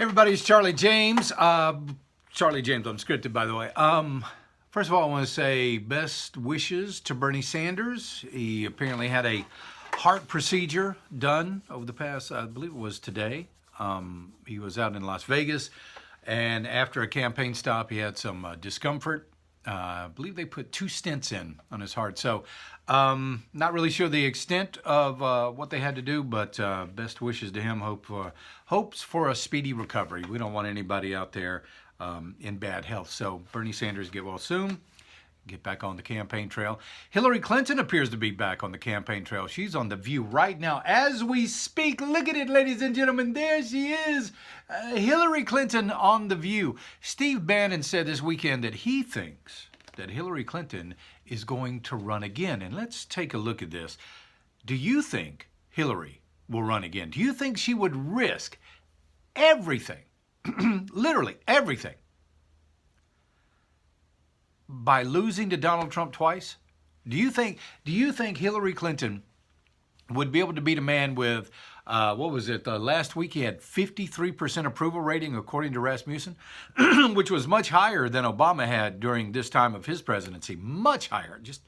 Everybody's Charlie James. Charlie James Unscripted, by the way. First of all, I want to say best wishes to Bernie Sanders. He apparently had a heart procedure done over the past, I believe it was today. He was out in Las Vegas, and after a campaign stop, he had some discomfort. I believe they put 2 stents in on his heart. So not really sure the extent of what they had to do, but best wishes to him. Hopes for a speedy recovery. We don't want anybody out there in bad health. So Bernie Sanders get well soon. Get back on the campaign trail. Hillary Clinton appears to be back on the campaign trail. She's on The View right now as we speak. Look at it, ladies and gentlemen. There she is. Hillary Clinton on The View. Steve Bannon said this weekend that he thinks that Hillary Clinton is going to run again. And let's take a look at this. Do you think Hillary will run again? Do you think she would risk everything, literally everything, by losing to Donald Trump twice? Do you think Hillary Clinton would be able to beat a man with, what was it, last week he had 53% approval rating according to Rasmussen, which was much higher than Obama had during this time of his presidency, much higher, just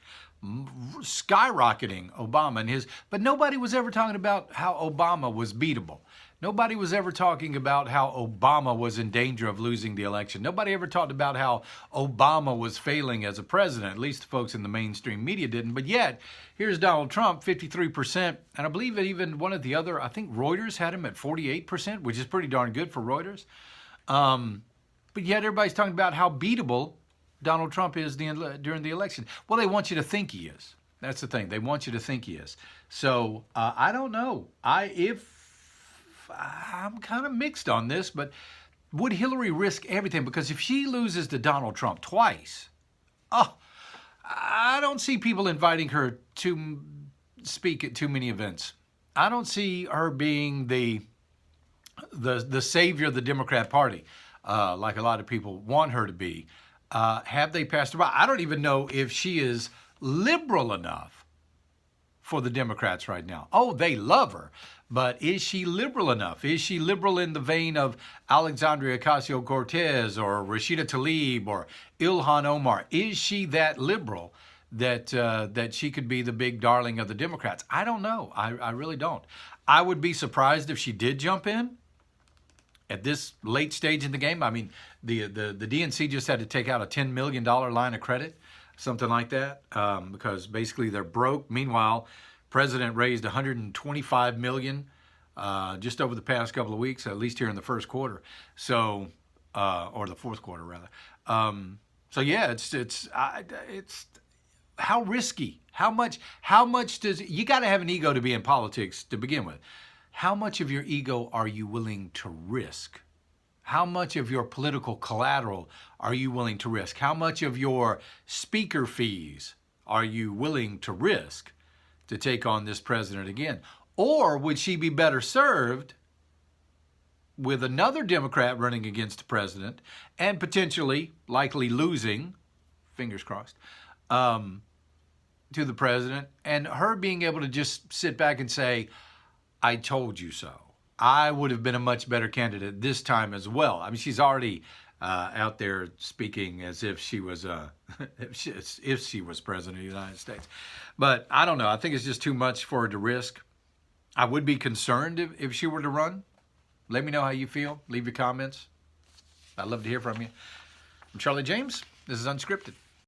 skyrocketing Obama and his, but nobody was ever talking about how Obama was beatable. Nobody was ever talking about how Obama was in danger of losing the election. Nobody ever talked about how Obama was failing as a president. At least the folks in the mainstream media didn't. But yet, here's Donald Trump, 53%. And I believe that even one of the other, I think Reuters had him at 48%, which is pretty darn good for Reuters. But yet everybody's talking about how beatable Donald Trump is during the election. Well, they want you to think he is. That's the thing. They want you to think he is. So I don't know. I'm kind of mixed on this, but would Hillary risk everything? Because if she loses to Donald Trump twice, I don't see people inviting her to speak at too many events. I don't see her being the savior of the Democrat Party, like a lot of people want her to be. Have they passed her by? I don't even know if she is liberal enough for the Democrats right now. Oh, they love her. But is she liberal enough? Is she liberal in the vein of Alexandria Ocasio-Cortez or Rashida Tlaib or Ilhan Omar? Is she that liberal that she could be the big darling of the Democrats? I don't know. I really don't. I would be surprised if she did jump in at this late stage in the game. I mean, the DNC just had to take out a $10 million line of credit, something like that, because basically they're broke. Meanwhile, President raised $125 million just over the past couple of weeks, at least here in the first quarter. So, or the fourth quarter rather. So yeah, it's how risky. How much does you got to have an ego to be in politics to begin with? How much of your ego are you willing to risk? How much of your political collateral are you willing to risk? How much of your speaker fees are you willing to risk to take on this president again? Or would she be better served with another Democrat running against the president and potentially, likely losing, fingers crossed, to the president, and her being able to just sit back and say, I told you so. I would have been a much better candidate this time as well. I mean, she's already out there speaking as if she was if she was president of the United States. But I don't know. I think it's just too much for her to risk. I would be concerned if she were to run. Let me know how you feel. Leave your comments. I'd love to hear from you. I'm Charlie James. This is Unscripted.